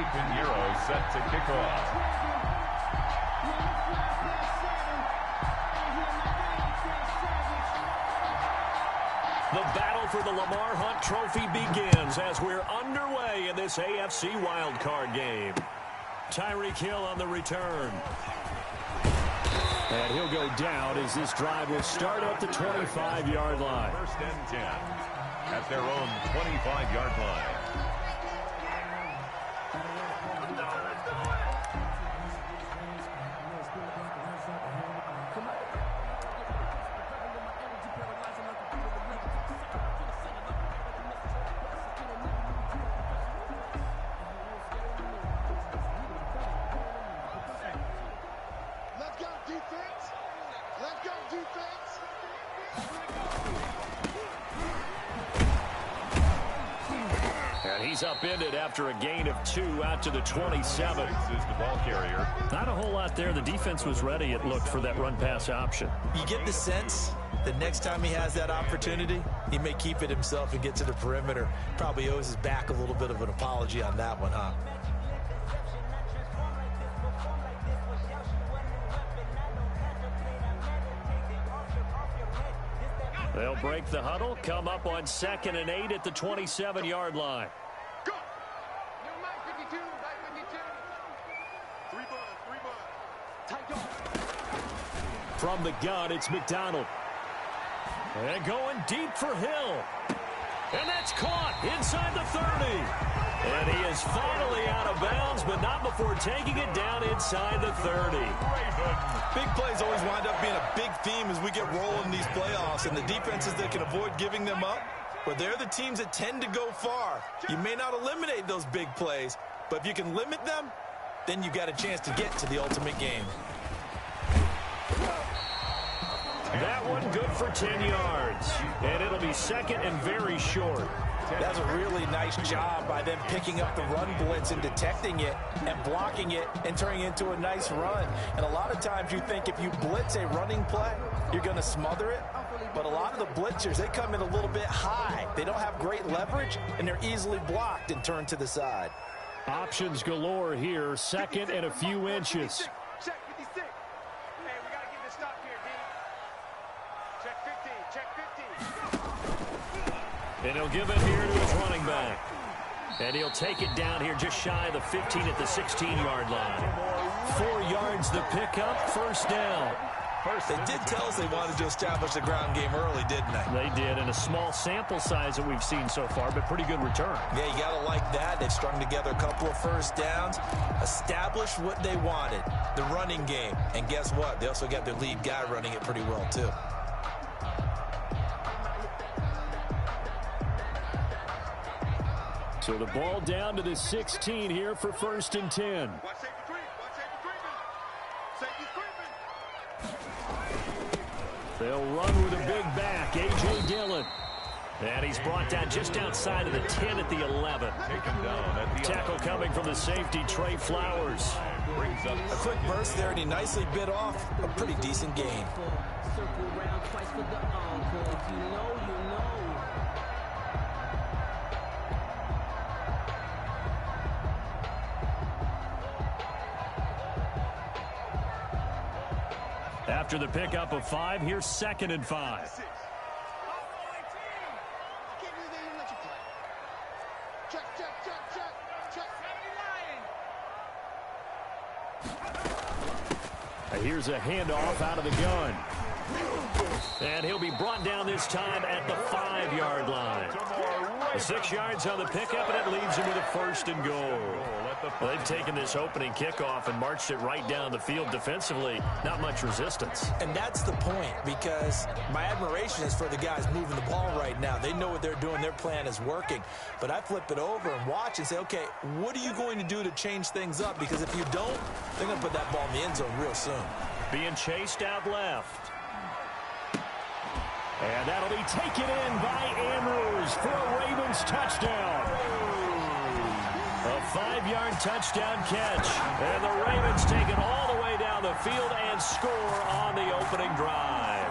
Pinheiro set to kick off. The battle for the Lamar Hunt Trophy begins as we're underway in this AFC wildcard game. Tyreek Hill on the return. And he'll go down as this drive will start at the 25-yard line. First and 10 at their own 25-yard line. He's upended after a gain of 2 out to the 27. Is the ball carrier. Not a whole lot there. The defense was ready, it looked, for that run-pass option. You get the sense that next time he has that opportunity, he may keep it himself and get to the perimeter. Probably owes his back a little bit of an apology on that one, huh? They'll break the huddle, come up on 2nd and 8 at the 27-yard line. From the gun, it's McDonald. And going deep for Hill. And that's caught inside the 30. And he is finally out of bounds, but not before taking it down inside the 30. Big plays always wind up being a big theme as we get rolling in these playoffs, and the defenses that can avoid giving them up, well, they're the teams that tend to go far. You may not eliminate those big plays, but if you can limit them, then you got a chance to get to the ultimate game. That one good for 10 yards. And it'll be 2nd and very short. That's a really nice job by them picking up the run blitz and detecting it and blocking it and turning it into a nice run. And a lot of times you think if you blitz a running play, you're going to smother it. But a lot of the blitzers, they come in a little bit high. They don't have great leverage, and they're easily blocked and turned to the side. Options galore here. 2nd and a few inches. Check 56. Hey, we got to get this stop here, D. Check 50. Check 50. And he'll give it here to his running back. And he'll take it down here just shy of the 15 at the 16-yard line. 4 yards the pickup, first down. They did tell us they wanted to establish the ground game early, didn't they? They did, and a small sample size that we've seen so far, but pretty good return. Yeah, you got to like that. They've strung together a couple of first downs, established what they wanted, the running game. And guess what? They also got their lead guy running it pretty well, too. So the ball down to the 16 here for 1st and 10. Watch safety creep. Watch safety creeping. Safety creeping. They'll run with a big back, A.J. Dillon. And he's brought down just outside of the 10 at the 11. Take him down at the Tackle 11. coming from the safety, Trey Flowers. Brings up A quick burst there, and he nicely bit off a pretty decent gain. Circle round twice for the encore. If you know, you know. After the pickup of 5, here's 2nd and 5. Here's a handoff out of the gun. And he'll be brought down this time at the 5-yard line. 6 yards on the pickup, and it leaves him with a 1st and goal. They've taken this opening kickoff and marched it right down the field defensively. Not much resistance. And that's the point, because my admiration is for the guys moving the ball right now. They know what they're doing. Their plan is working. But I flip it over and watch and say, okay, what are you going to do to change things up? Because if you don't, they're going to put that ball in the end zone real soon. Being chased out left. And that'll be taken in by Andrews for a Ravens touchdown. A 5-yard touchdown catch. And the Ravens take it all the way down the field and score on the opening drive.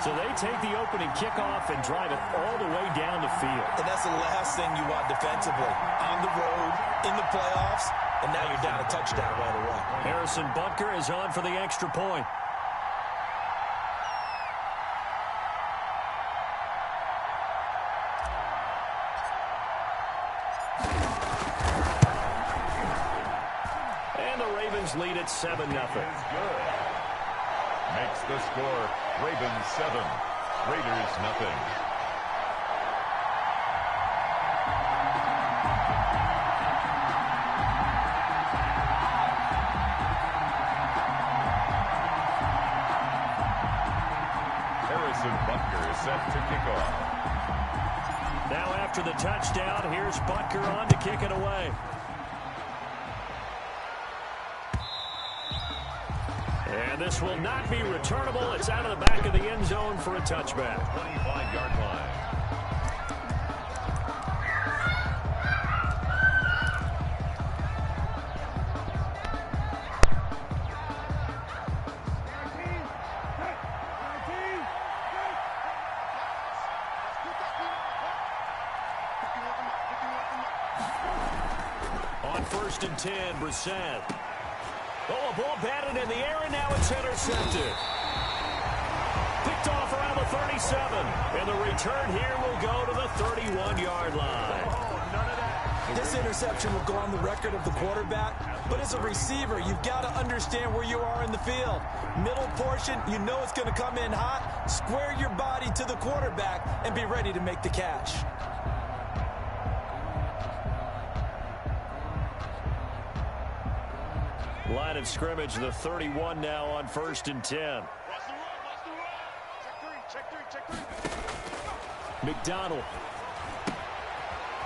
So they take the opening kickoff and drive it all the way down the field. And that's the last thing you want defensively. On the road, in the playoffs, and now you're down a touchdown right away. Harrison Butker is on for the extra point. And the Ravens lead at 7-0. Makes the score Ravens 7, Raiders nothing. Harrison Butker is set to kick off. Now after the touchdown, here's Butker on to kick it away. And this will not be returnable. It's out of the back of the end zone for a touchback. 25-yard line. On 1st and 10, Brissett. Oh, a ball batted in the air, and now it's intercepted. Picked off around the 37. And the return here will go to the 31-yard line. This interception will go on the record of the quarterback, but as a receiver, you've got to understand where you are in the field. Middle portion, you know it's going to come in hot. Square your body to the quarterback and be ready to make the catch. Line of scrimmage, the 31 now on 1st and 10. McDonald.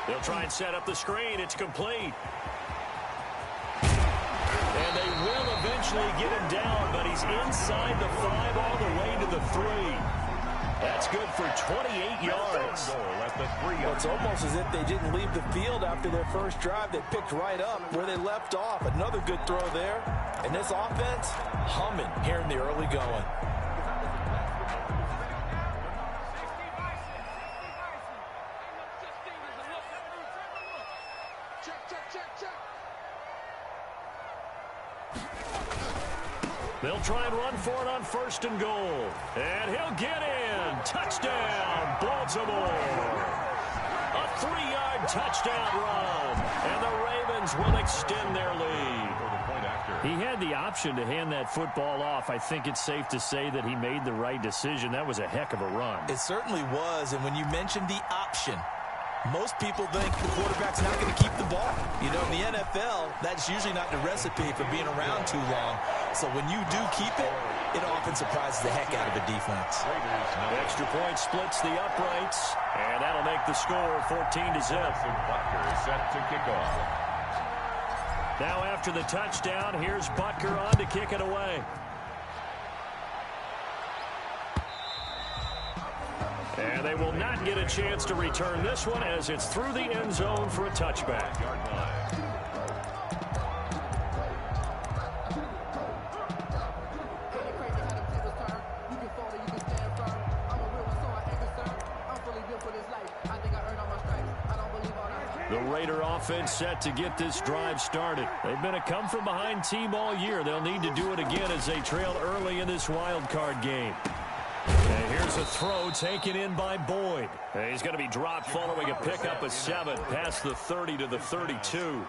They'll try and set up the screen. It's complete. And they will eventually get him down, but he's inside the 5 all the way to the 3. That's good for 28 yards. Well, it's almost as if they didn't leave the field after their first drive. They picked right up where they left off. Another good throw there. And this offense, humming here in the early going. They'll try and run for it on 1st and goal. And he'll get in. Touchdown, Baltimore. A 3-yard touchdown run. And the Ravens will extend their lead. He had the option to hand that football off. I think it's safe to say that he made the right decision. That was a heck of a run. It certainly was. And when you mentioned the option, most people think the quarterback's not going to keep the ball. You know, in the NFL, that's usually not the recipe for being around too long. So when you do keep it, it often surprises the heck out of a defense. The extra point splits the uprights, and that'll make the score 14-0. Butker is set to kick off. Now after the touchdown, here's Butker on to kick it away. And they will not get a chance to return this one as it's through the end zone for a touchback. The Raider offense set to get this drive started. They've been a come-from-behind team all year. They'll need to do it again as they trail early in this wild card game. And here's a throw taken in by Boyd. And he's going to be dropped following a pickup of 7 past the 30 to the 32.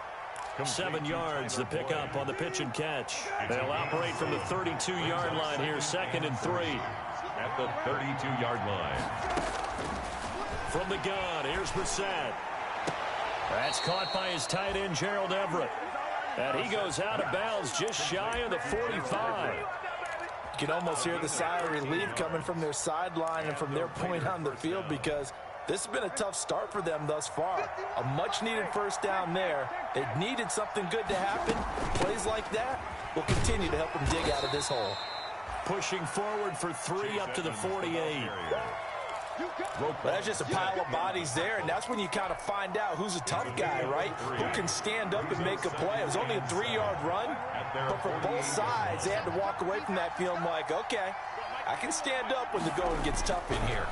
7 yards, the pickup on the pitch and catch. They'll operate from the 32-yard line here, 2nd and 3. At the 32-yard line. From the gun, here's Brissett. That's caught by his tight end, Gerald Everett. And he goes out of bounds just shy of the 45. You can almost hear the sigh of relief coming from their sideline and from their point on the field because this has been a tough start for them thus far. A much-needed first down there. They needed something good to happen. Plays like that will continue to help them dig out of this hole. Pushing forward for 3 up to the 48. But that's just a pile of bodies there, and that's when you kind of find out who's a tough guy, right? Who can stand up and make a play. It was only a 3-yard run, but for both sides, they had to walk away from that feeling like, okay, I can stand up when the going gets tough in here.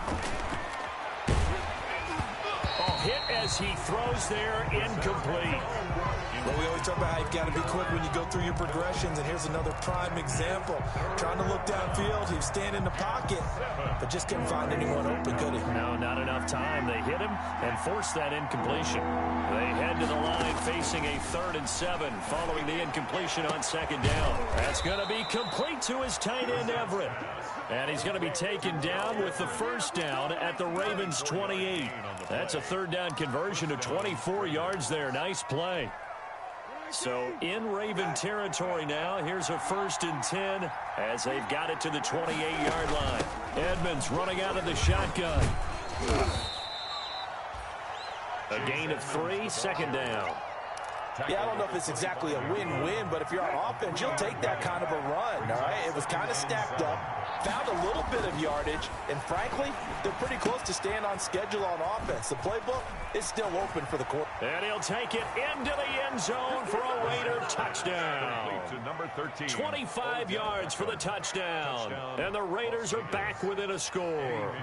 Oh, hit as he throws there, incomplete. Well, we always talk about how you've got to be quick when you go through your progressions, and here's another prime example. Trying to look downfield, he was standing in the pocket, but just couldn't find anyone open, could he? No, not enough time. They hit him and forced that incompletion. They head to the line facing a 3rd and 7 following the incompletion on 2nd down. That's going to be complete to his tight end, Everett. And he's going to be taken down with the 1st down at the Ravens' 28. That's a 3rd down conversion to 24 yards there. Nice play. So in Raven territory now, here's a 1st and 10 as they've got it to the 28-yard line. Edmonds running out of the shotgun. A gain of 3, 2nd down. Yeah, I don't know if it's exactly a win-win, but if you're on offense, you'll take that kind of a run, all right? It was kind of stacked up, found a little bit of yardage, and frankly, they're pretty close to staying on schedule on offense. The playbook is still open for the quarter. And he'll take it into the end zone for a Raider touchdown. To number 13. 25 yards for the touchdown. And the Raiders are back within a score.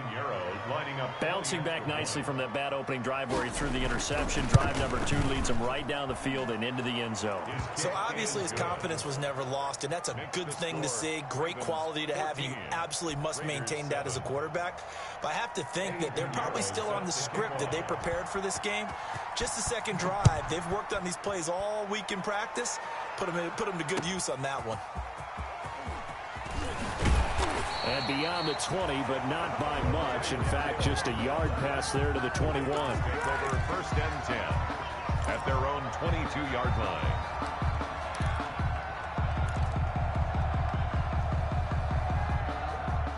Bouncing back nicely from that bad opening drive where he threw the interception. Drive number 2 leads him right down the field and into the end zone. So obviously his confidence was never lost, and that's a good thing to see. Great quality to have. You absolutely must maintain that as a quarterback. But I have to think that they're probably still on the script that they prepared for this game. Just the 2nd drive. They've worked on these plays all week in practice. Put them to good use on that one. And beyond the 20, but not by much. In fact, just a yard pass there to the 21. Over 1st and 10 at their own 22-yard line.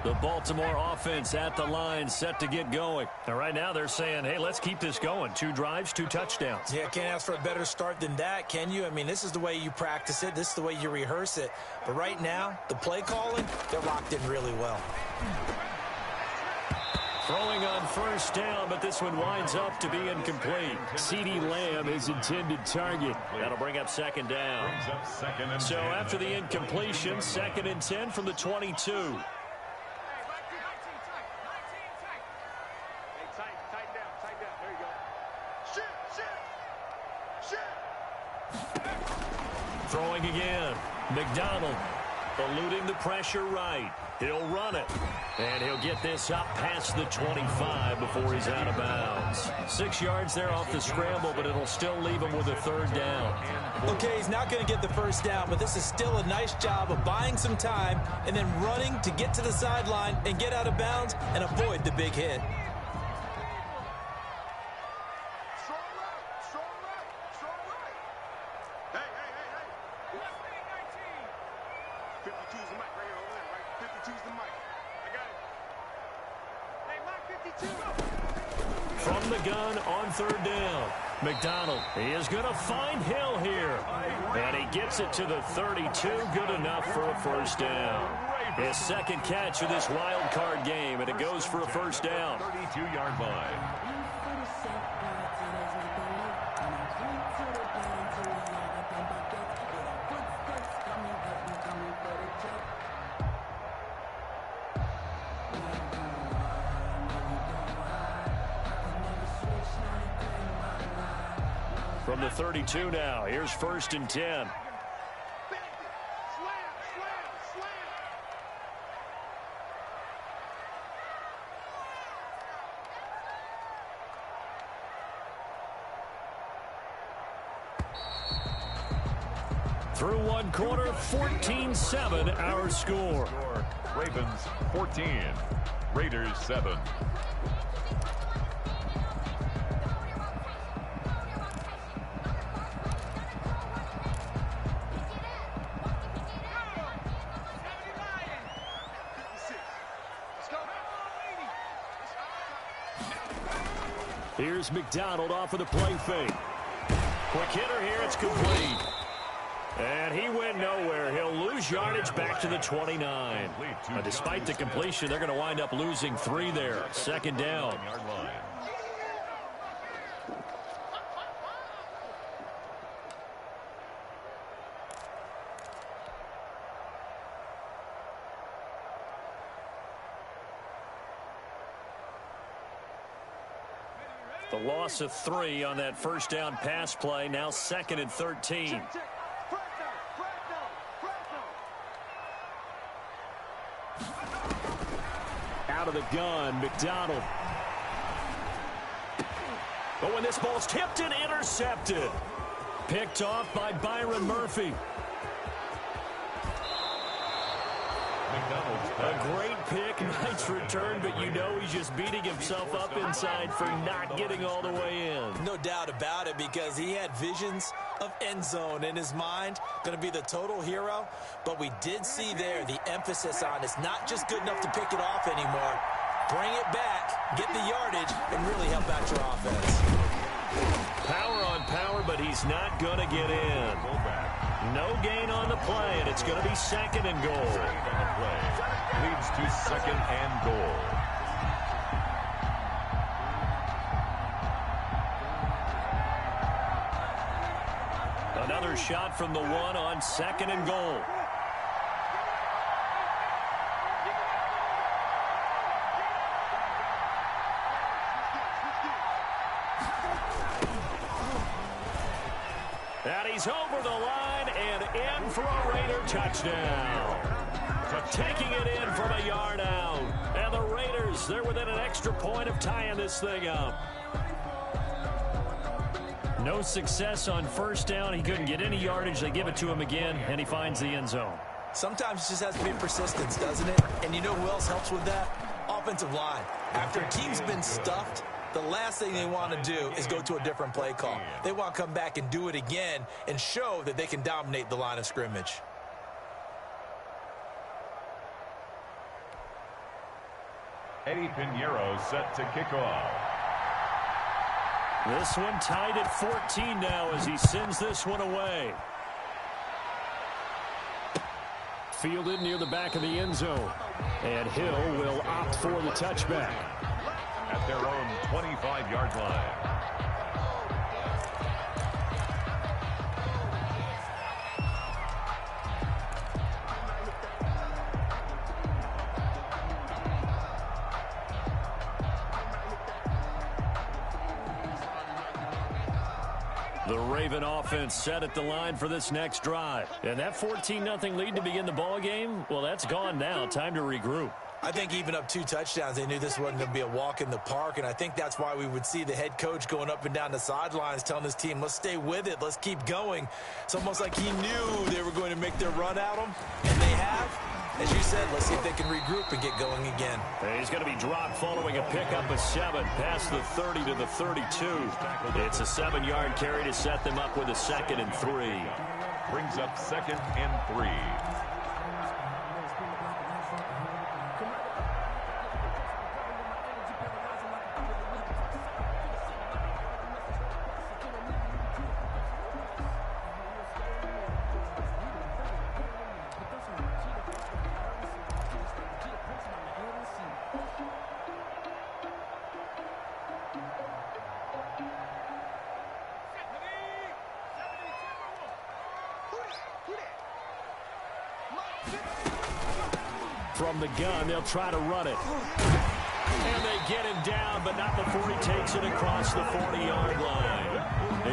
The Baltimore offense at the line, set to get going. And right now they're saying, hey, let's keep this going. 2 drives, 2 touchdowns. Yeah, can't ask for a better start than that, can you? I mean, this is the way you practice it. This is the way you rehearse it. But right now, the play calling, they're locked in really well. Throwing on 1st down, but this one winds up to be incomplete. CeeDee Lamb is intended target. That'll bring up 2nd down. So after the incompletion, 2nd and 10 from the 22. Throwing again. McDonald eluding the pressure right. He'll run it. And he'll get this up past the 25 before he's out of bounds. 6 yards there off the scramble, but it'll still leave him with a 3rd down. Okay, he's not going to get the 1st down, but this is still a nice job of buying some time and then running to get to the sideline and get out of bounds and avoid the big hit. From the gun on 3rd down. McDonald, he is going to find Hill here. And he gets it to the 32. Good enough for a 1st down. His 2nd catch of this wild card game, and it goes for a 1st down. 32-yard line. From the 32 now, here's 1st and 10. Through 1 quarter, 14-7 our score. Ravens 14, Raiders 7. Here's McDonald off of the play fake. Quick hitter here, it's complete. And he went nowhere. He'll lose yardage back to the 29. Despite the completion, they're going to wind up losing 3 there. 2nd down. The loss of 3 on that first down pass play. Now 2nd and 13. Out of the gun, McDonald. But when this ball's tipped and intercepted. Picked off by Byron Murphy. A great pick, nice return, but you know he's just beating himself up inside for not getting all the way in. No doubt about it, because he had visions of end zone in his mind, going to be the total hero. But we did see there the emphasis on it's not just good enough to pick it off anymore. Bring it back, get the yardage, and really help out your offense. Power on power, but he's not going to get in. No gain on the play, and it's going to be 2nd and goal. Second on the play. Leads to 2nd and goal. Another shot from the 1 on 2nd and goal. And he's over the line and in for a Raider touchdown. Taking it in from a yard out. And the Raiders, they're within an extra point of tying this thing up. No success on first down. He couldn't get any yardage. They give it to him again, and he finds the end zone. Sometimes it just has to be persistence, doesn't it? And you know who else helps with that? Offensive line. After a team's been stuffed, the last thing they want to do is go to a different play call. They want to come back and do it again and show that they can dominate the line of scrimmage. Eddie Pinheiro set to kick off. This one tied at 14 now as he sends this one away. Fielded near the back of the end zone. And Hill will opt for the touchback. At their own 25-yard line. The Raven offense set at the line for this next drive. And that 14-0 lead to begin the ball game, well, that's gone now. Time to regroup. I think even up 2 touchdowns, they knew this wasn't going to be a walk in the park, and I think that's why we would see the head coach going up and down the sidelines telling his team, let's stay with it, let's keep going. It's almost like he knew they were going to make their run at him, and they have. As you said, let's see if they can regroup and get going again. He's going to be dropped following a pickup of 7 past the 30 to the 32. It's a 7-yard carry to set them up with a 2nd and 3. Brings up 2nd and 3. From the gun, they'll try to run it. And they get him down, but not before he takes it across the 40-yard line.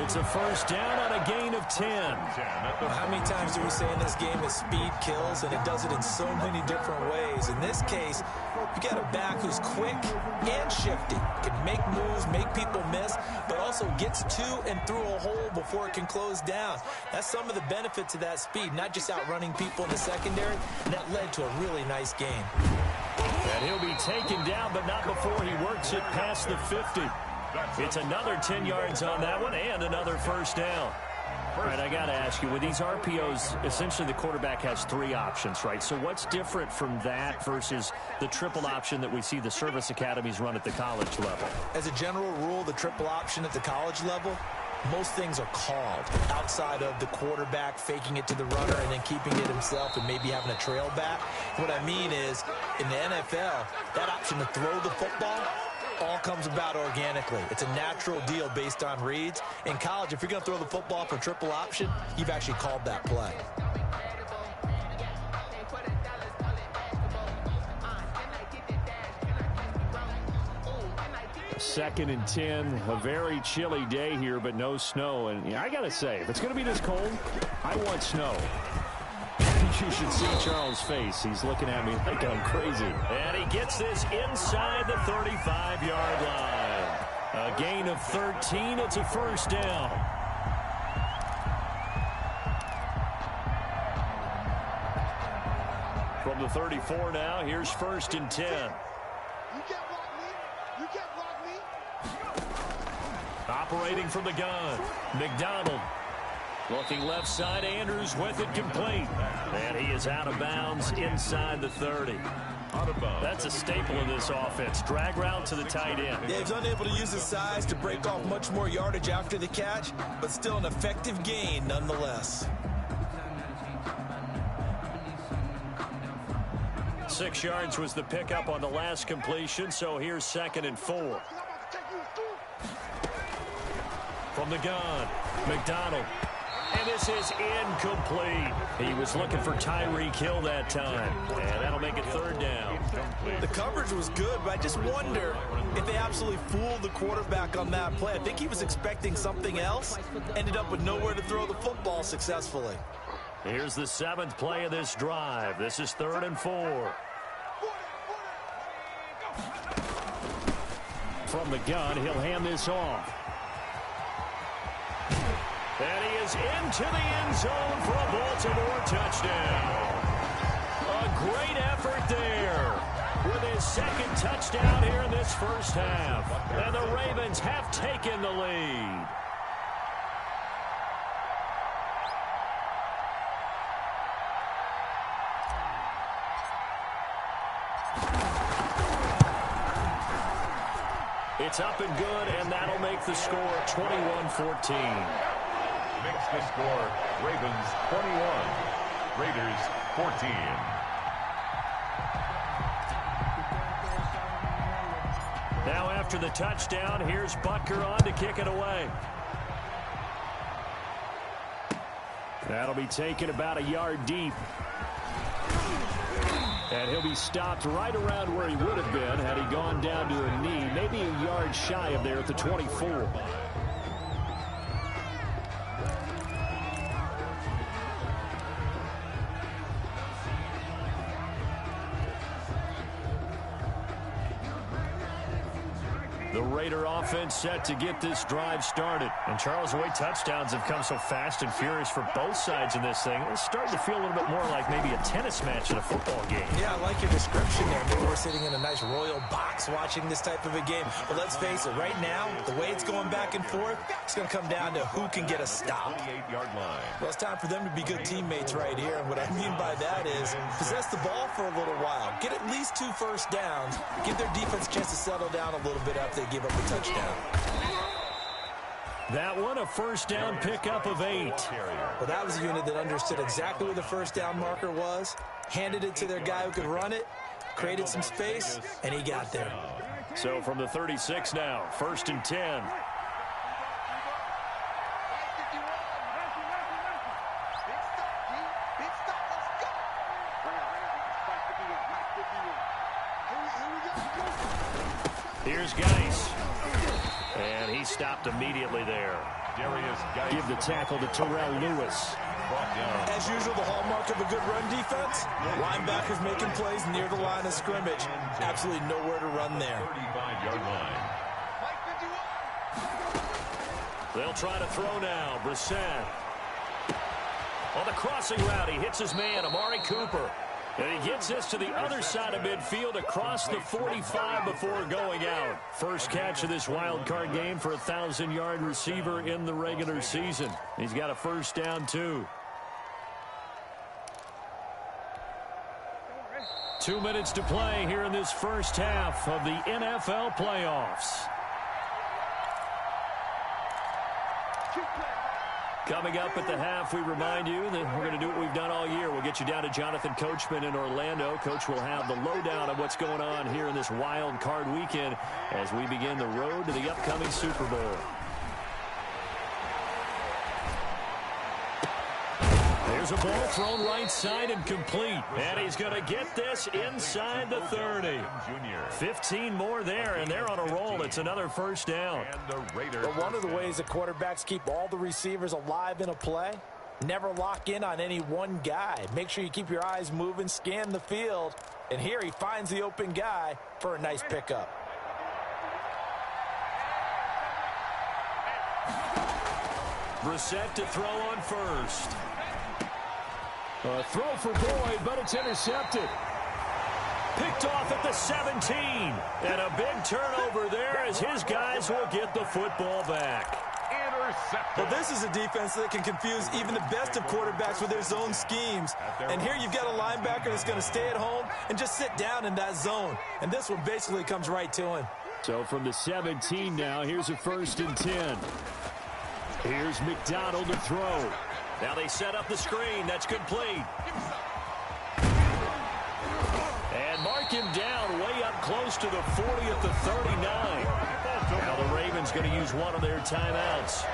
It's a first down on a gain of 10. How many times do we say in this game that speed kills, and it does it in so many different ways? In this case, you got a back who's quick and shifty, can make moves, make people miss, but also gets to and through a hole before it can close down. That's some of the benefits of that speed, not just outrunning people in the secondary, and that led to a really nice game. And he'll be taken down, but not before he works it past the 50. It's another 10 yards on that one and another first down. All right, I got to ask you, with these RPOs, essentially the quarterback has 3 options, right? So what's different from that versus the triple option that we see the service academies run at the college level? As a general rule, the triple option at the college level, most things are called outside of the quarterback faking it to the runner and then keeping it himself and maybe having a trail back. What I mean is, in the NFL, that option to throw the football all comes about organically. It's a natural deal based on reads. In college, if you're going to throw the football for triple option, you've actually called that play. 2nd and 10. A very chilly day here, but no snow. And yeah, I got to say, if it's going to be this cold, I want snow. You should see Charles' face. He's looking at me like I'm crazy. And he gets this inside the 35-yard line. A gain of 13. It's a first down. From the 34 now, here's 1st and 10. You can't block me. You can't block me. Operating from the gun, McDonald. Looking left side, Andrews with it complete. And he is out of bounds inside the 30. Out of bounds. That's a staple of this offense. Drag route to the tight end. Yeah, he's unable to use his size to break off much more yardage after the catch, but still an effective gain nonetheless. 6 yards was the pickup on the last completion, so here's 2nd and 4. From the gun, McDonald. And this is incomplete. He was looking for Tyreek Hill that time. And that'll make it 3rd down. The coverage was good, but I just wonder if they absolutely fooled the quarterback on that play. I think he was expecting something else. Ended up with nowhere to throw the football successfully. Here's the 7th play of this drive. This is 3rd and 4. From the gun, he'll hand this off. And he is into the end zone for a Baltimore touchdown. A great effort there with his 2nd touchdown here in this first half. And the Ravens have taken the lead. It's up and good, and that'll make the score 21-14. Makes the score Ravens 21, Raiders 14. Now after the touchdown, here's Butker on to kick it away. That'll be taken about a yard deep. And he'll be stopped right around where he would have been had he gone down to a knee, maybe a yard shy of there at the 24. The Raider offense set to get this drive started. And Charles, the way touchdowns have come so fast and furious for both sides in this thing, it's starting to feel a little bit more like maybe a tennis match in a football game. Yeah, I like your description there. Maybe we're sitting in a nice royal box watching this type of a game. But let's face it, right now, the way it's going back and forth, it's going to come down to who can get a stop. 28-yard line. Well, it's time for them to be good teammates right here. And what I mean by that is possess the ball for a little while. Get at least 2 first downs. Give their defense a chance to settle down a little bit after they give up the touchdown. That one, a first down pickup of 8. Well, that was a unit that understood exactly where the first down marker was, handed it to their guy who could run it, created some space, and he got there. So from the 36 now, 1st and 10. Here's Geis. And he stopped immediately there. Give the tackle to Terrell Lewis. As usual, the hallmark of a good run defense, linebackers making plays near the line of scrimmage. Absolutely nowhere to run there. 35-yard line. They'll try to throw now. Brissett. On the crossing route, he hits his man, Amari Cooper. And he gets this to the other side of midfield across the 45 before going out. First catch of this wild card game for a 1,000-yard receiver in the regular season. He's got a first down, too. 2 minutes to play here in this first half of the NFL playoffs. Coming up at the half, we remind you that we're going to do what we've done all year. We'll get you down to Jonathan Coachman in Orlando. Coach will have the lowdown of what's going on here in this wild card weekend as we begin the road to the upcoming Super Bowl. There's a ball thrown right side and complete. And he's going to get this inside the 30. 15 more there, and they're on a roll. It's another first down. And the Raiders. But one of the ways the quarterbacks keep all the receivers alive in a play, never lock in on any one guy. Make sure you keep your eyes moving, scan the field. And here he finds the open guy for a nice pickup. Brissett to throw on first. A throw for Boyd, but it's intercepted. Picked off at the 17. And a big turnover there as his guys will get the football back. Well, this is a defense that can confuse even the best of quarterbacks with their zone schemes. And here you've got a linebacker that's going to stay at home and just sit down in that zone. And this one basically comes right to him. So from the 17 now, here's a 1st and 10. Here's McDonald to throw. Now they set up the screen. That's complete. And mark him down way up close to the 40 at the 39. Now the Ravens going to use one of their timeouts,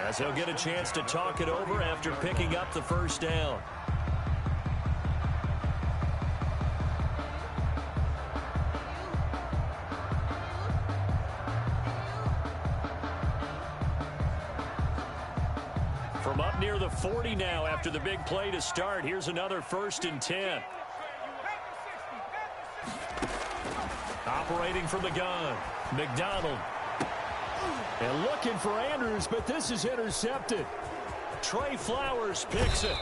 as he'll get a chance to talk it over after picking up the first down. From up near the 40 now after the big play to start, here's another 1st and 10. Operating from the gun, McDonald. And looking for Andrews, but this is intercepted. Trey Flowers picks it.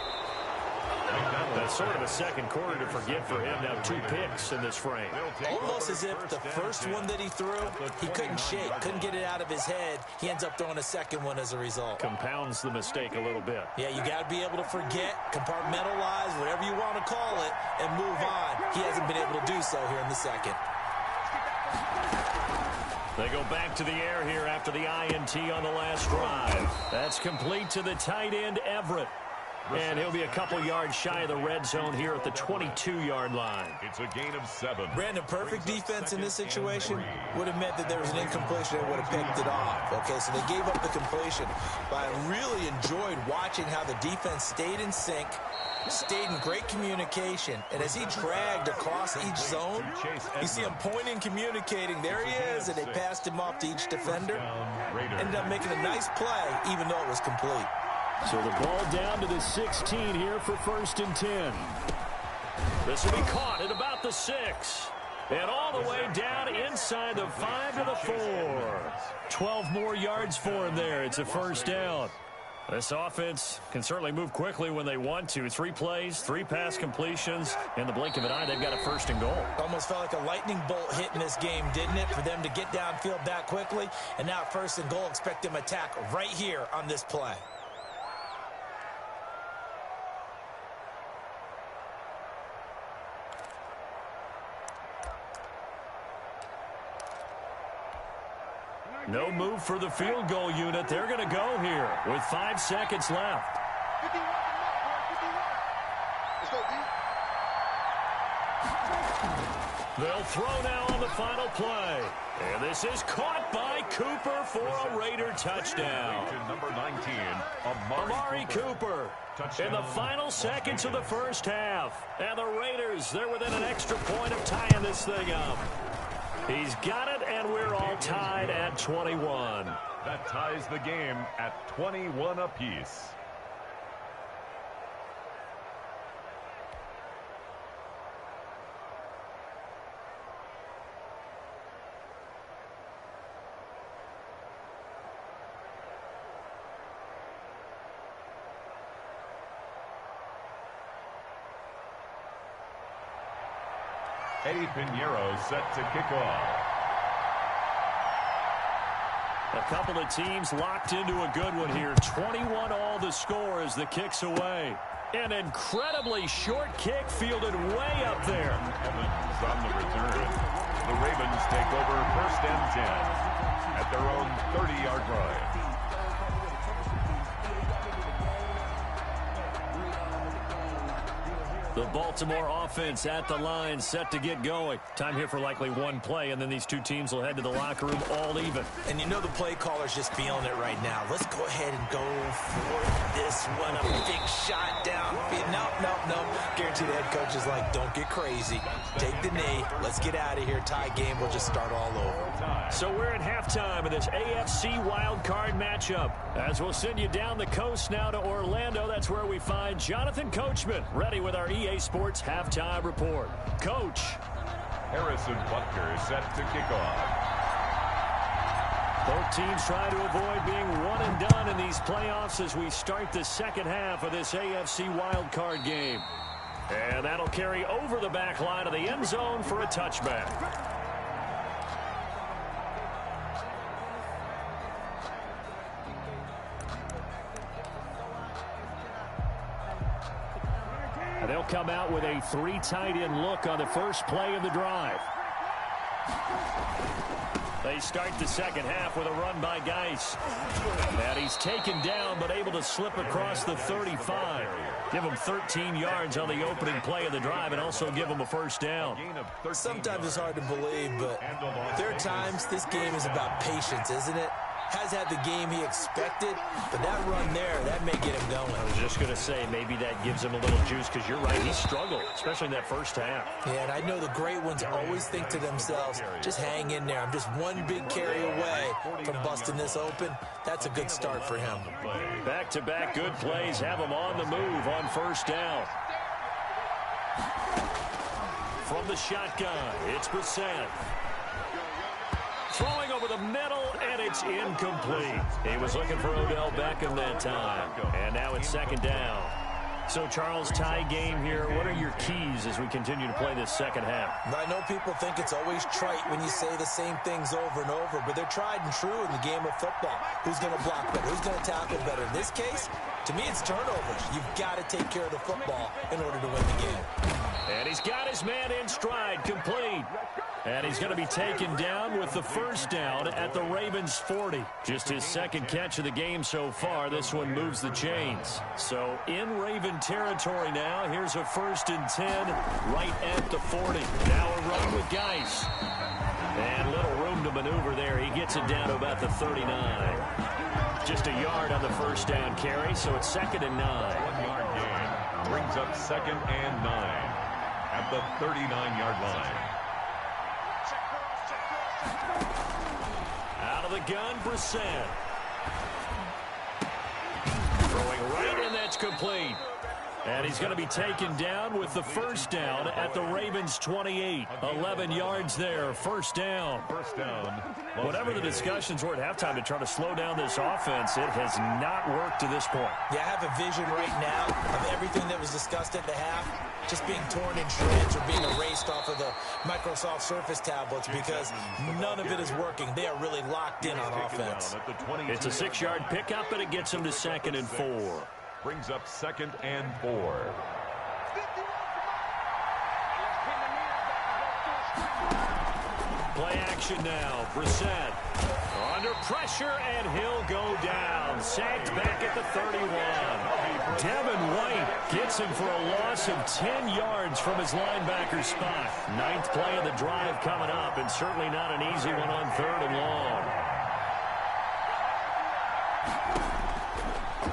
That's sort of a second quarter to forget for him. Now 2 picks in this frame. Almost as if the first one that he threw, he couldn't shake, couldn't get it out of his head. He ends up throwing a second one as a result. Compounds the mistake a little bit. Yeah, you got to be able to forget, compartmentalize, whatever you want to call it, and move on. He hasn't been able to do so here in the second. They go back to the air here after the INT on the last drive. That's complete to the tight end, Everett. And he'll be a couple yards shy of the red zone here at the 22-yard line. It's a gain of 7. Brandon, perfect defense in this situation would have meant that there was an incompletion and would have picked it off. Okay, so they gave up the completion. But I really enjoyed watching how the defense stayed in sync, stayed in great communication, and as he dragged across each zone, you see him pointing, communicating. There he is, and they passed him off to each defender. Ended up making a nice play, even though it was complete. So the ball down to the 16 here for 1st and 10. This will be caught at about the 6. And all the way down inside the 5 to the 4. 12 more yards for him there. It's a 1st down. This offense can certainly move quickly when they want to. 3 plays, 3 pass completions. In the blink of an eye, they've got a 1st and goal. Almost felt like a lightning bolt hit in this game, didn't it? For them to get downfield that quickly. And now 1st and goal, expect them to attack right here on this play. No move for the field goal unit. They're going to go here with 5 seconds left. They'll throw now on the final play. And this is caught by Cooper for a Raider touchdown. Number 19, Amari Cooper in the final seconds of the first half. And the Raiders, they're within an extra point of tying this thing up. He's got it, and we're all tied at 21. That ties the game at 21 apiece. Eddie Pinheiro set to kick off. A couple of teams locked into a good one here. 21 all the score as the kick's away. An incredibly short kick fielded way up there. Evans on the return. The Ravens take over 1st and 10 at their own 30-yard line. The Baltimore offense at the line, set to get going. Time here for likely one play, and then these two teams will head to the locker room all even. And you know the play caller's just feeling it right now. Let's go ahead and go for this one. A big shot down. Nope. Guaranteed the head coach is like, don't get crazy. Take the knee. Let's get out of here. Tie game. We'll just start all over. So we're at halftime of this AFC wildcard matchup. As we'll send you down the coast now to Orlando, that's where we find Jonathan Coachman, ready with our EA Sports halftime report. Coach. Harrison Butker is set to kick off. Both teams try to avoid being one and done in these playoffs as we start the second half of this AFC wildcard game. And that'll carry over the back line of the end zone for a touchback. And they'll come out with a 3 tight end look on the first play of the drive. They start the second half with a run by Geis. And he's taken down but able to slip across the 35. Give him 13 yards on the opening play of the drive and also give him a first down. Sometimes it's hard to believe, but there are times this game is about patience, isn't it? Has had the game he expected, but that run there, that may get him going. I was just going to say, maybe that gives him a little juice because you're right, he struggled, especially in that first half. Yeah, and I know the great ones always think to themselves, just hang in there. I'm just one big carry away from busting this open. That's a good start for him. Back-to-back good plays have him on the move on first down. From the shotgun, it's Brissett. Throwing over the middle, and it's incomplete. He was looking for Odell Beckham that time. And now it's second down. So, Charles, tie game here. What are your keys as we continue to play this second half? I know people think it's always trite when you say the same things over and over, but they're tried and true in the game of football. Who's going to block better? Who's going to tackle better? In this case, to me, it's turnovers. You've got to take care of the football in order to win the game. And he's got his man in stride, complete. And he's going to be taken down with the first down at the Ravens' 40. Just his second catch of the game so far. This one moves the chains. So in Raven territory now. Here's a 1st and 10 right at the 40. Now a run with Geis. And little room to maneuver there. He gets it down to about the 39. Just a yard on the first down carry, so it's 2nd and 9. 1-yard gain brings up 2nd and 9 at the 39-yard line. Out of the gun, Brissett. Throwing right, and that's complete. And he's going to be taken down with the first down at the Ravens' 28. 11 yards there, first down. First down. Whatever the discussions were at halftime to try to slow down this offense, it has not worked to this point. Yeah, I have a vision right now of everything that was discussed at the half just being torn in shreds or being erased off of the Microsoft Surface tablets because none of it is working. They are really locked in on offense. It's a 6-yard pickup, and it gets him to 2nd and 4. Brings up 2nd and 4. Play action now. Brissett under pressure, and he'll go down. Sacked back at the 31. Devin White gets him for a loss of 10 yards from his linebacker spot. 9th play of the drive coming up, and certainly not an easy one on 3rd and long.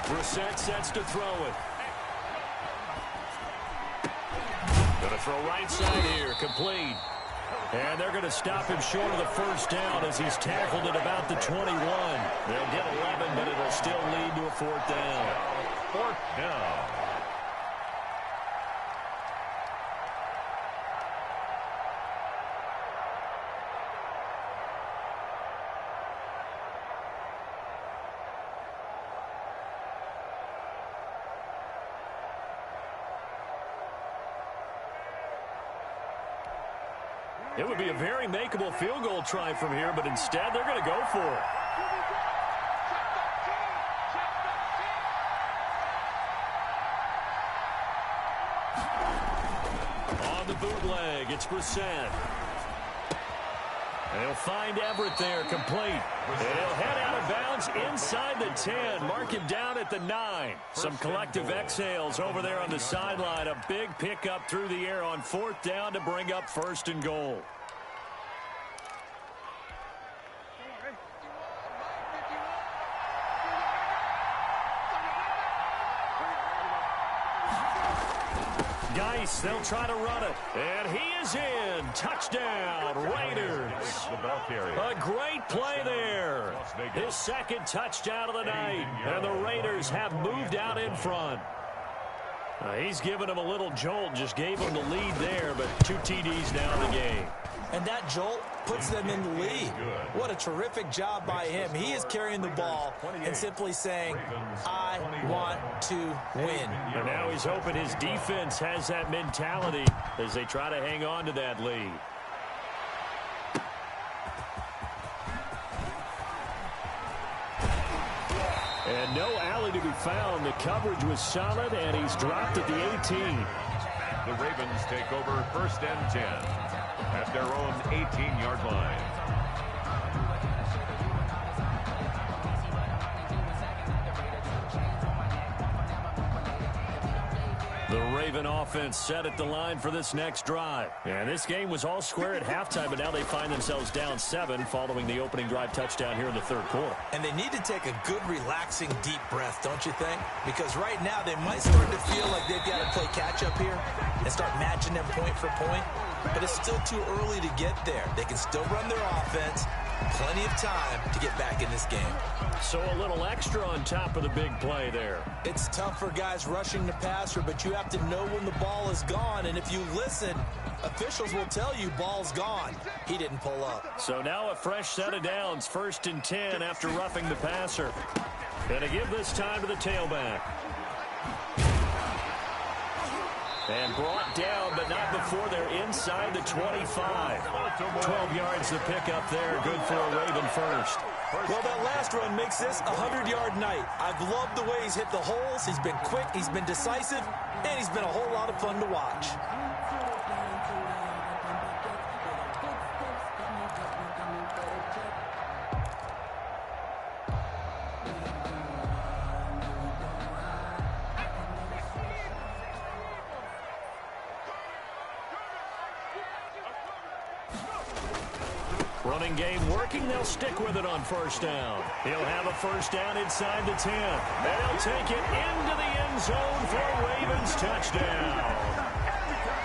Brissett sets to throw it. Going to throw right side here, complete. And they're going to stop him short of the first down as he's tackled at about the 21. They'll get 11, but it'll still lead to a 4th down. 4th down. It would be a very makeable field goal try from here, but instead they're going to go for it. On the bootleg, it's Brissett. And he'll find Everett there, complete. And he'll head out of bounds inside the 10. Mark him down at the 9. Some collective exhales over there on the sideline. A big pickup through the air on 4th down to bring up 1st and goal. Geis, they'll try to run it. And he is in. Touchdown, Raiders. The ball carrier. A great play there. His second touchdown of the night. And the Raiders have moved out in front. He's given him a little jolt, just gave him the lead there, but 2 TDs now in the game. And that jolt puts them in the lead. What a terrific job by him. He is carrying the ball and simply saying, I want to win. And now he's hoping his defense has that mentality as they try to hang on to that lead. And no alley to be found. The coverage was solid, and he's dropped at the 18. The Ravens take over 1st and 10 at their own 18-yard line. The Raven offense set at the line for this next drive. And this game was all square at halftime, but now they find themselves down 7 following the opening drive touchdown here in the 3rd quarter. And they need to take a good, relaxing, deep breath, don't you think? Because right now they might start to feel like they've got to play catch-up here and start matching them point for point. But it's still too early to get there. They can still run their offense. Plenty of time to get back in this game. So a little extra on top of the big play there. It's tough for guys rushing the passer, but you have to know when the ball is gone. And if you listen, officials will tell you ball's gone. He didn't pull up. So now a fresh set of downs, 1st and 10 after roughing the passer. Gonna give this time to the tailback. And brought down, but not before they're inside the 25. 12 yards to pick up there. Good for a Raven first. Well, that last run makes this a 100-yard night. I've loved the way he's hit the holes. He's been quick, he's been decisive, and he's been a whole lot of fun to watch. Running game working. They'll stick with it on 1st down. He'll have a 1st down inside the 10. And he'll take it into the end zone for a Ravens touchdown.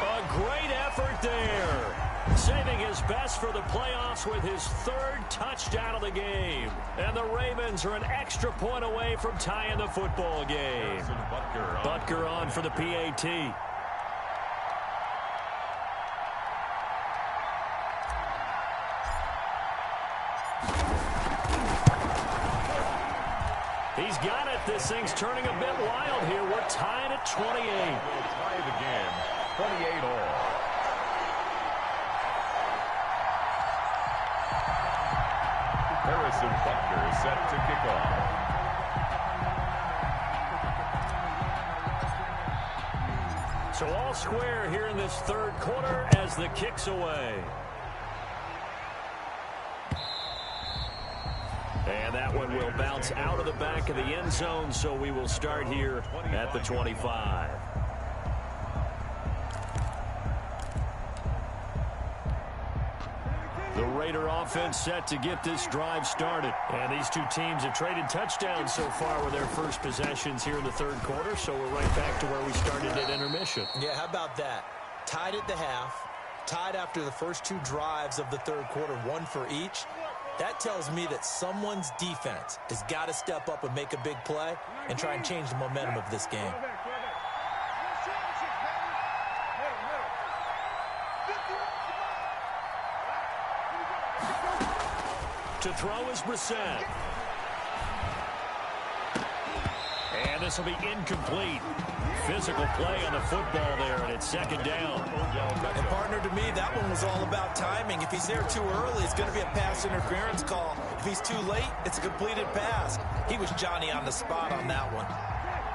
A great effort there. Saving his best for the playoffs with his 3rd touchdown of the game. And the Ravens are an extra point away from tying the football game. Butker on for the PAT. He's got it. This thing's turning a bit wild here. We're tied at 28. We'll tie the game, 28 all. Harrison Butker is set to kick off. So all square here in this 3rd quarter as the kick's away. And that one will bounce out of the back of the end zone, so we will start here at the 25. The Raider offense set to get this drive started. And these two teams have traded touchdowns so far with their first possessions here in the 3rd quarter, so we're right back to where we started at intermission. Yeah, how about that? Tied at the half, tied after the first 2 drives of the 3rd quarter, 1 for each. That tells me that someone's defense has got to step up and make a big play and try and change the momentum of this game. To throw is Brissett. And this will be incomplete. Physical play on the football there, and it's 2nd down. And partner, to me, that one was all about timing. If he's there too early, it's going to be a pass interference call. If he's too late, it's a completed pass. He was Johnny on the spot on that one.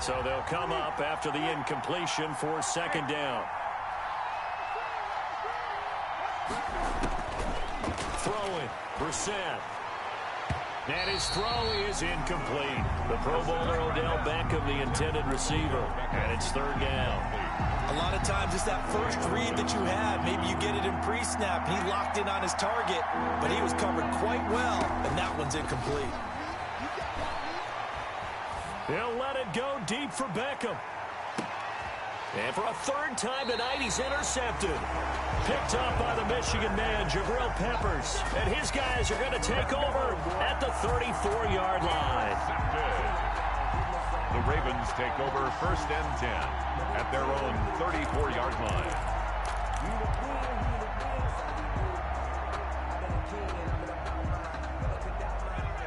So they'll come up after the incompletion for 2nd down. Throwing, Brissett. And his throw is incomplete. The Pro Bowler Odell Beckham, the intended receiver. And it's 3rd down. A lot of times it's that first read that you have. Maybe you get it in pre-snap. He locked in on his target, but he was covered quite well, and that one's incomplete. He'll let it go deep for Beckham. And for a third time tonight, he's intercepted. Picked up by the Michigan man, Jabril Peppers. And his guys are going to take over at the 34-yard line. The Ravens take over 1st and 10 at their own 34-yard line.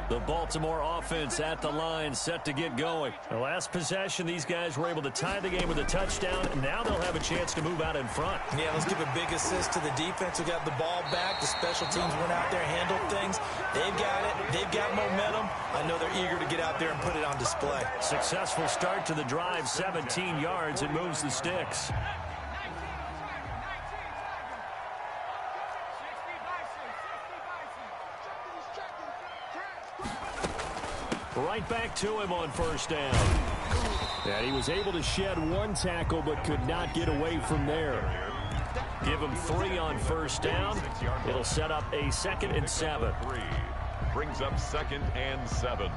The Baltimore offense at the line, set to get going. The last possession, these guys were able to tie the game with a touchdown, and now they'll have a chance to move out in front. Yeah, let's give a big assist to the defense who got the ball back. The special teams went out there, handled things. They've got it. They've got momentum. I know they're eager to get out there and put it on display. Successful start to the drive, 17 yards. It moves the sticks. Right back to him on 1st down. And he was able to shed one tackle but could not get away from there. Give him 3 on 1st down. It'll set up a 2nd and 7. Brings up 2nd and 7.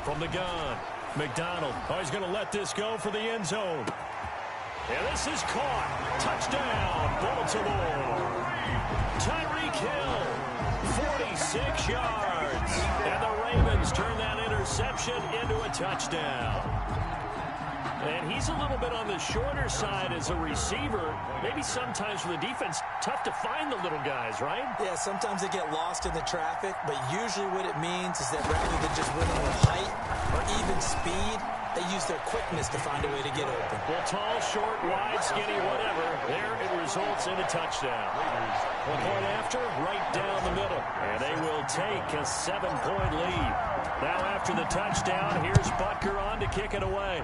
From the gun, McDonald. Oh, he's going to let this go for the end zone. And this is caught. Touchdown, Baltimore. Tyreek Hill, 46 yards. And the Ravens turn that interception into a touchdown. And he's a little bit on the shorter side as a receiver. Maybe sometimes for the defense, tough to find the little guys, right? Yeah, sometimes they get lost in the traffic, but usually what it means is that rather than just winning with height or even speed, they use their quickness to find a way to get open. Well, tall, short, wide, skinny, whatever. There it results in a touchdown. 1 point after, right down the middle. And they will take a 7-point lead. Now after the touchdown, here's Butker on to kick it away.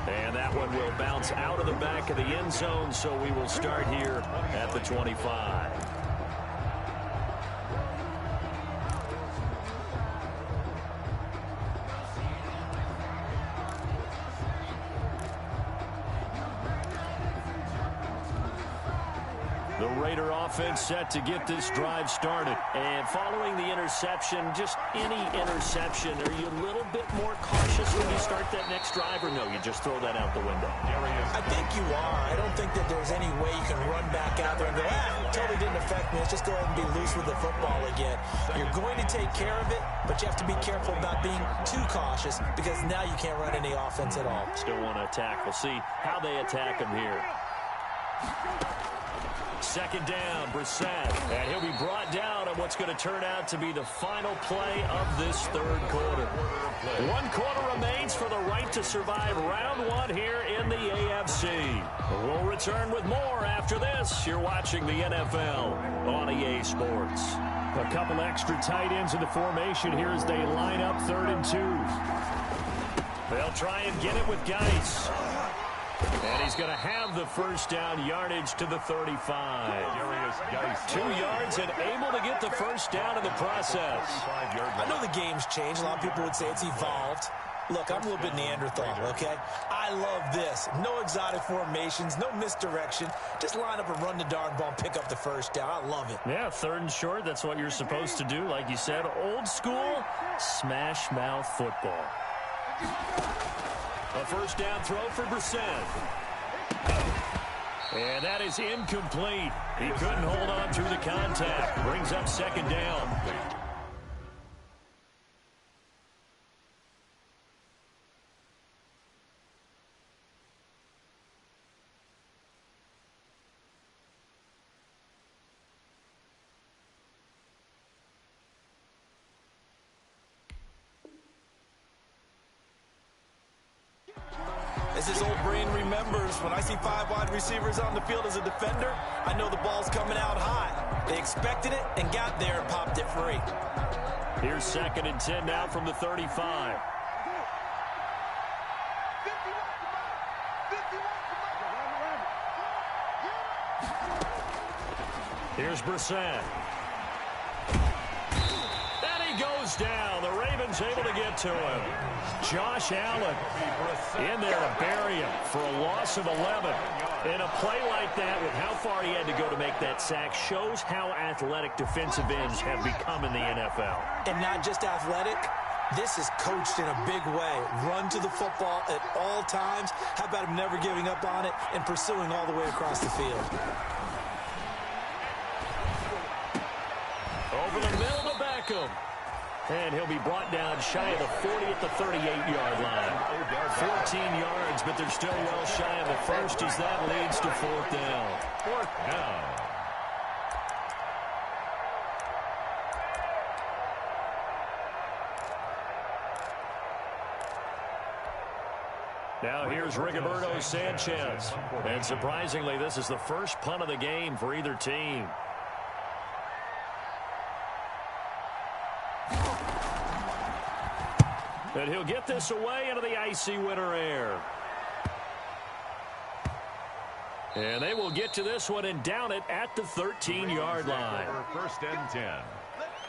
And that one will bounce out of the back of the end zone, so we will start here at the 25. The Raider offense set to get this drive started. And following the interception, just any interception, are you a little bit more cautious when you start that next drive, or no, you just throw that out the window? I think you are. I don't think that there's any way you can run back out there and go, totally didn't affect me. Let's just go ahead and be loose with the football again. You're going to take care of it, but you have to be careful about being too cautious because now you can't run any offense at all. Still want to attack. We'll see how they attack him here. 2nd down, Brissett. And he'll be brought down on what's going to turn out to be the final play of this 3rd quarter. 1 quarter remains for the right to survive round 1 here in the AFC. We'll return with more after this. You're watching the NFL on EA Sports. A couple extra tight ends in the formation here as they line up 3rd and 2. They'll try and get it with Geis. And he's going to have the 1st down yardage to the 35. 2 yards and able to get the 1st down in the process. I know the game's changed. A lot of people would say it's evolved. Look, I'm a little bit Neanderthal, okay? I love this. No exotic formations, no misdirection. Just line up and run the darn ball and pick up the 1st down. I love it. Yeah, 3rd and short, that's what you're supposed to do. Like you said, old school, smash mouth football. A 1st down throw for Brissett. And that is incomplete. He couldn't hold on through the contact. Brings up 2nd down. As his old brain remembers, when I see 5 wide receivers on the field as a defender, I know the ball's coming out high. They expected it and got there and popped it free. Here's 2nd and 10 now from the 35. Here's Brissett. And he goes down. The Ravens able to get to him. Josh Allen in there to bury him for a loss of 11. And a play like that, with how far he had to go to make that sack, shows how athletic defensive ends have become in the NFL. And not just athletic. This is coached in a big way. Run to the football at all times. How about him never giving up on it and pursuing all the way across the field? Over the middle to Beckham. And he'll be brought down shy of the 40 at the 38-yard line. 14 yards, but they're still well shy of the first as that leads to fourth down. Fourth down. Now here's Rigoberto Sanchez. And surprisingly, this is the first punt of the game for either team. And he'll get this away into the icy winter air. And they will get to this one and down it at the 13-yard line. First and 10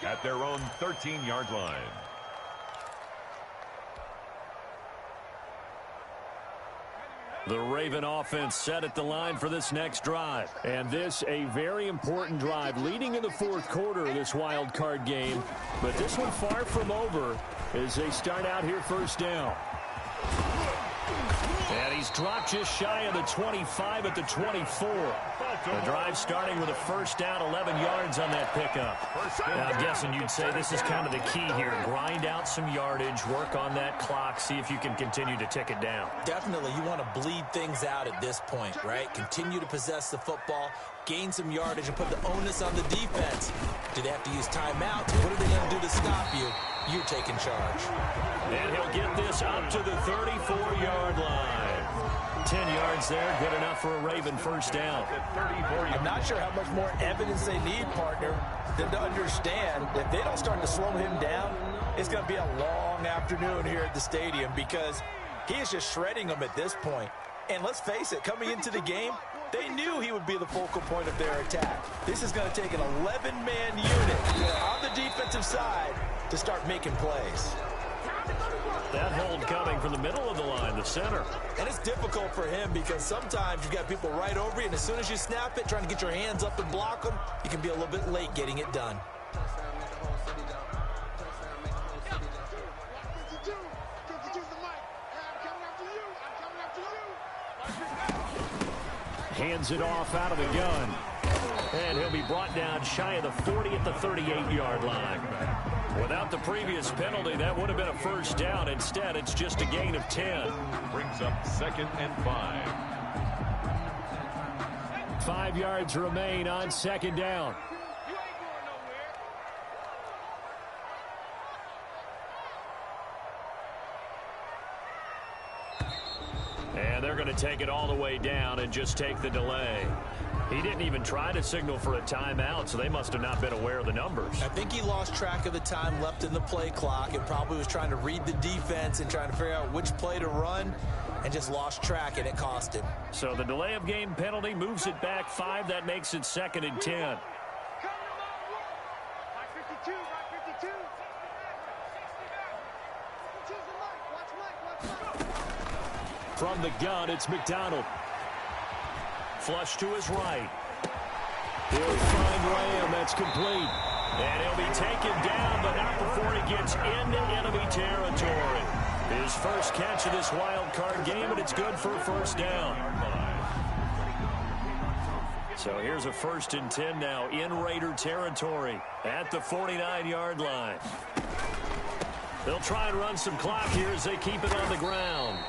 at their own 13-yard line. The Raven offense set at the line for this next drive. And this a very important drive leading in the fourth quarter of this wild card game. But this one far from over as they start out here first down. And he's dropped just shy of the 25 at the 24. The drive starting with a first down, 11 yards on that pickup. Now, I'm guessing you'd say this is kind of the key here. Grind out some yardage, work on that clock, see if you can continue to tick it down. Definitely, you want to bleed things out at this point, right? Continue to possess the football, gain some yardage, and put the onus on the defense. Do they have to use timeouts? What are they going to do to stop you? You're taking charge. And he'll get this up to the 34-yard line. 10 yards there, good enough for a Raven first down. I'm not sure how much more evidence they need, partner, than to understand that if they don't start to slow him down, it's going to be a long afternoon here at the stadium because he is just shredding them at this point. And let's face it, coming into the game, they knew he would be the focal point of their attack. This is going to take an 11-man unit on the defensive side to start making plays. That hold coming from the middle of the line, the center. And it's difficult for him because sometimes you've got people right over you, and as soon as you snap it, trying to get your hands up and block them, you can be a little bit late getting it done. Hands it off out of the gun. And he'll be brought down shy of the 40 at the 38-yard line. Without the previous penalty, that would have been a first down. Instead, it's just a gain of 10. Brings up 2nd and 5. 5 yards remain on 2nd down. And they're going to take it all the way down and just take the delay. He didn't even try to signal for a timeout, so they must have not been aware of the numbers. I think he lost track of the time left in the play clock and probably was trying to read the defense and trying to figure out which play to run and just lost track, and it cost him. So the delay of game penalty moves it back 5. That makes it 2nd and 10. From the gun, it's McDonald. Flush to his right. He'll find Lamb. That's complete. And he'll be taken down, but not before he gets into enemy territory. His first catch of this wild card game, and it's good for a first down. So here's a 1st and 10 now in Raider territory at the 49-yard line. They'll try and run some clock here as they keep it on the ground.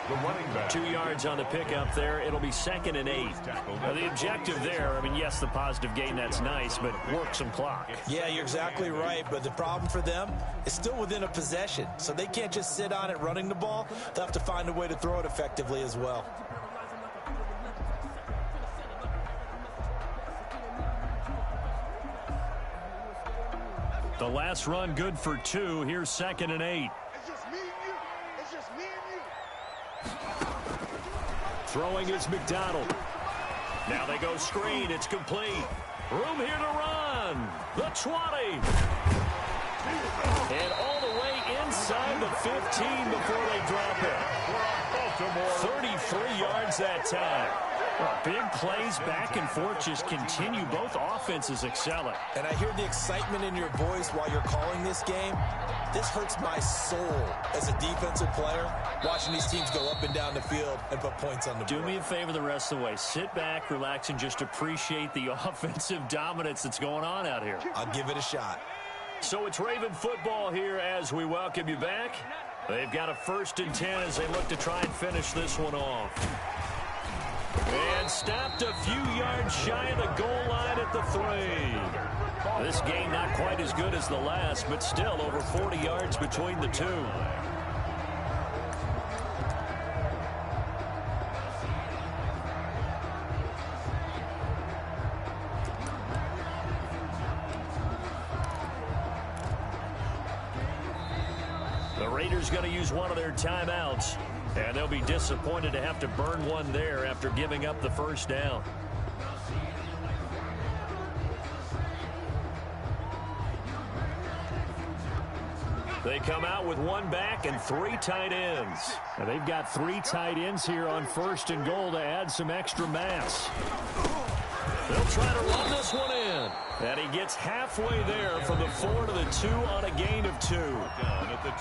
The running back. 2 yards on the pickup there. It'll be 2nd and 8. Now, the objective there, I mean, yes, the positive gain, that's nice, but work some clock. Yeah, you're exactly right, but the problem for them is still within a possession, so they can't just sit on it running the ball. They'll have to find a way to throw it effectively as well. The last run good for 2. Here's 2nd and 8. Throwing is McDonald. Now they go screen. It's complete. Room here to run. The 20. And all the way inside the 15 before they drop it. 33 yards that time. Well, big plays back and forth just continue. Both offenses excelling. And I hear the excitement in your voice while you're calling this game. This hurts my soul as a defensive player, watching these teams go up and down the field and put points on the board. Do me a favor the rest of the way. Sit back, relax, and just appreciate the offensive dominance that's going on out here. I'll give it a shot. So it's Raven football here as we welcome you back. They've got a 1st and 10 as they look to try and finish this one off. And stopped a few yards shy of the goal line at the 3. This game not quite as good as the last, but still over 40 yards between the two. The Raiders going to use one of their timeouts, and they'll be disappointed to have to burn one there after giving up the 1st down. They come out with 1 back and 3 tight ends. Now they've got 3 tight ends here on 1st and goal to add some extra mass. They'll try to run this one in. And he gets halfway there from the 4 to the 2 on a gain of 2.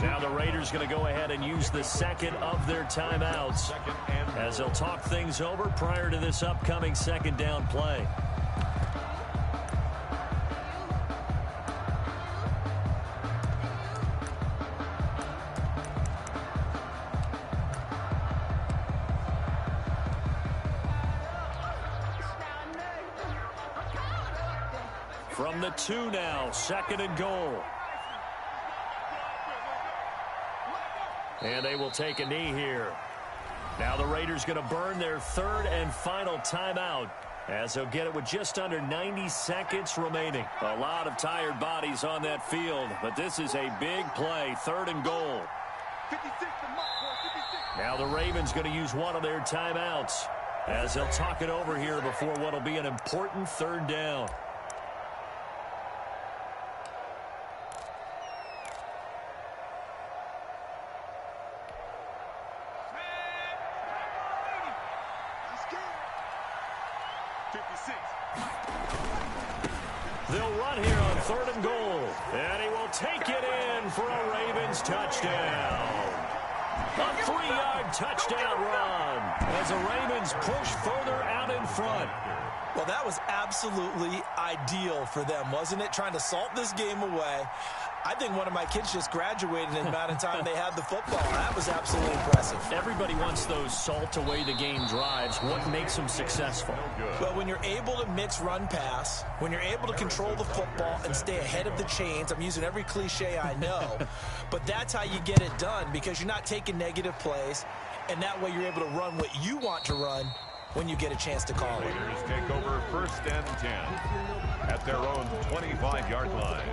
Now the Raiders going to go ahead and use the 2nd of their timeouts as they'll talk things over prior to this upcoming 2nd down play. From the 2 now, 2nd and goal. And they will take a knee here. Now the Raiders going to burn their 3rd and final timeout as they'll get it with just under 90 seconds remaining. A lot of tired bodies on that field, but this is a big play, 3rd and goal. Now the Ravens going to use one of their timeouts as they'll talk it over here before what will be an important 3rd down. They'll run here on 3rd and goal. And he will take it in for a Ravens touchdown. A 3-yard touchdown run as the Ravens push further out in front. Well, that was absolutely ideal for them, wasn't it? Trying to salt this game away. I think one of my kids just graduated in the amount of time they had the football. That was absolutely impressive. Everybody wants those salt-away-the-game drives. What makes them successful? Well, when you're able to mix run-pass, when you're able to control the football and stay ahead of the chains, I'm using every cliche I know, but that's how you get it done because you're not taking negative plays, and that way you're able to run what you want to run when you get a chance to call it. Raiders take over 1st and 10 at their own 25-yard line.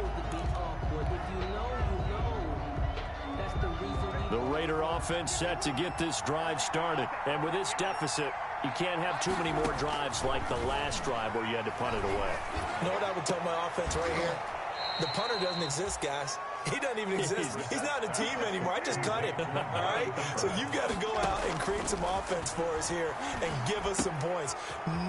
The Raider offense set to get this drive started. And with this deficit, you can't have too many more drives like the last drive where you had to punt it away. You know what I would tell my offense right here? The punter doesn't exist, guys. He doesn't even exist. He's not a team anymore. I just cut him, all right? So you've got to go out and create some offense for us here and give us some points.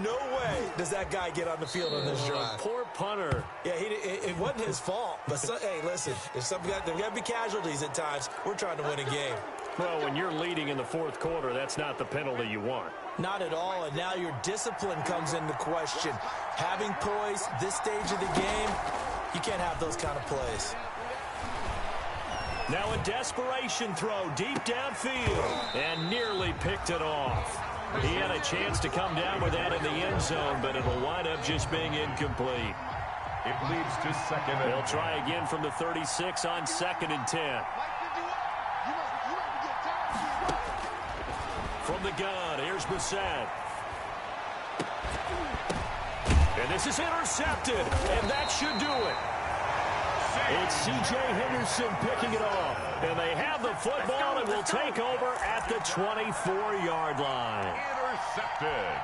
No way does that guy get on the field on this drive. Poor punter. Yeah, it wasn't his fault. But, hey, listen, there's got to be casualties at times. We're trying to win a game. Well, when you're leading in the 4th quarter, that's not the penalty you want. Not at all, and now your discipline comes into question. Having poise this stage of the game, you can't have those kind of plays. Now a desperation throw deep downfield and nearly picked it off. He had a chance to come down with that in the end zone, but it'll wind up just being incomplete. It leads to 2nd and 10. They'll try again from the 36 on 2nd and 10. From the gun, here's Bissett. And this is intercepted, and that should do it. It's C.J. Henderson picking it off. And they have the football and will take over at the 24-yard line. Intercepted.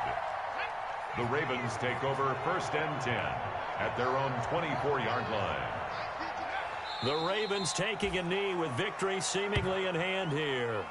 The Ravens take over 1st and 10 at their own 24-yard line. The Ravens taking a knee with victory seemingly in hand here.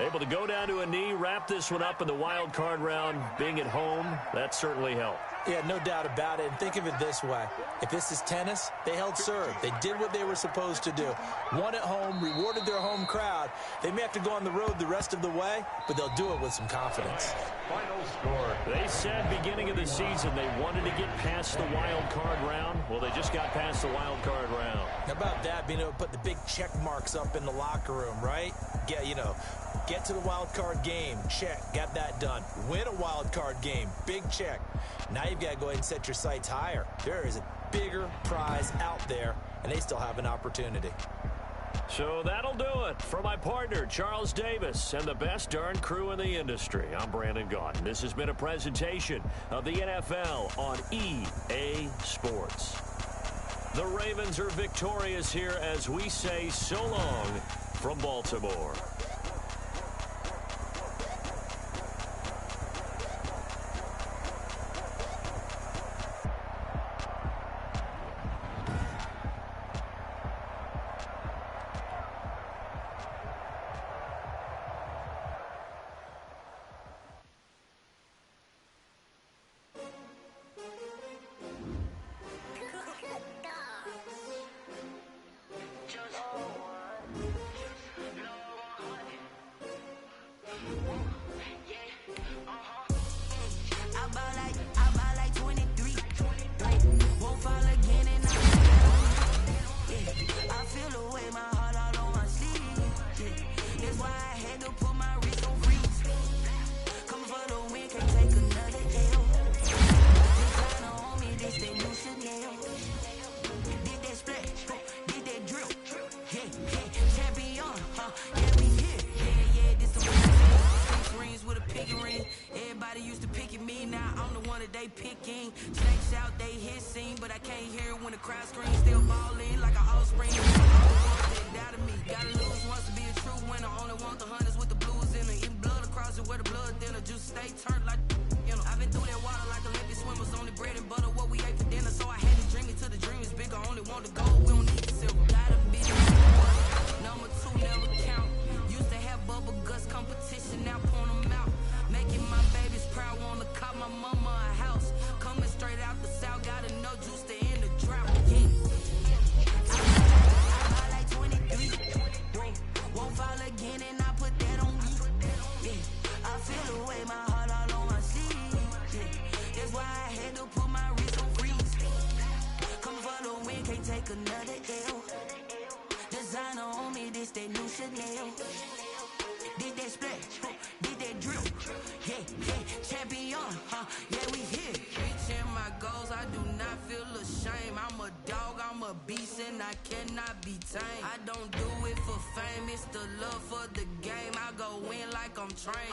Able to go down to a knee, wrap this one up in the wild card round. Being at home, that certainly helped. Yeah, no doubt about it. And think of it this way. If this is tennis, they held serve. They did what they were supposed to do. Won at home, rewarded their home crowd. They may have to go on the road the rest of the way, but they'll do it with some confidence. Final score. They said beginning of the season they wanted to get past the wild card round. Well, they just got past the wild card round. How about that, being able to put the big check marks up in the locker room, right? Get to the wild card game. Check. Got that done. Win a wild card game. Big check. Now you've got to go ahead and set your sights higher. There is a bigger prize out there, and they still have an opportunity. So that'll do it for my partner, Charles Davis, and the best darn crew in the industry. I'm Brandon Gaudin. This has been a presentation of the NFL on EA Sports. The Ravens are victorious here as we say so long from Baltimore.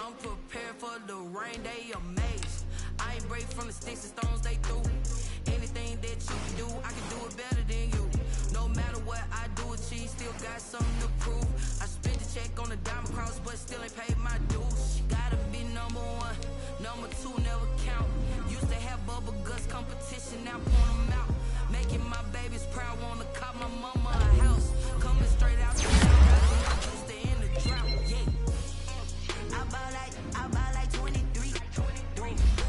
I'm prepared for the rain, they amazed. I ain't brave from the sticks and stones they threw. Anything that you can do, I can do it better than you. No matter what I do, achieve, still got something to prove. I spent the check on the diamond cross, but still ain't paid my dues. Gotta be number one, number two never count. Used to have bubble guts competition, now point them out. Making my babies proud, wanna cop my mama a house. Coming straight out the south, used to in the drought, yeah. I buy like 23.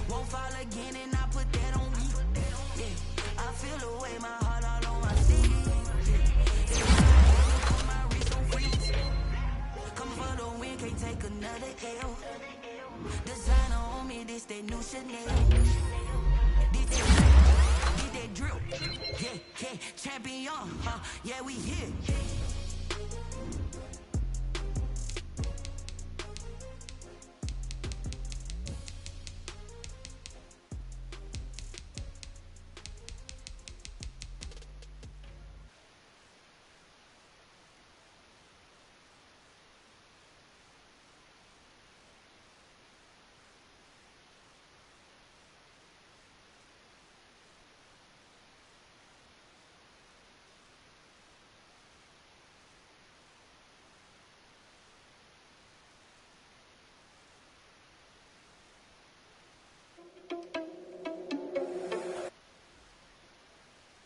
Won't fall again and I put that on me. Yeah, I feel the way, my heart all on my sleeve. Yeah, put my wrist on freeze. Come for the win, can't take another L. Designer on me, this that new Chanel. Did that drill? Yeah, champion, yeah, we here.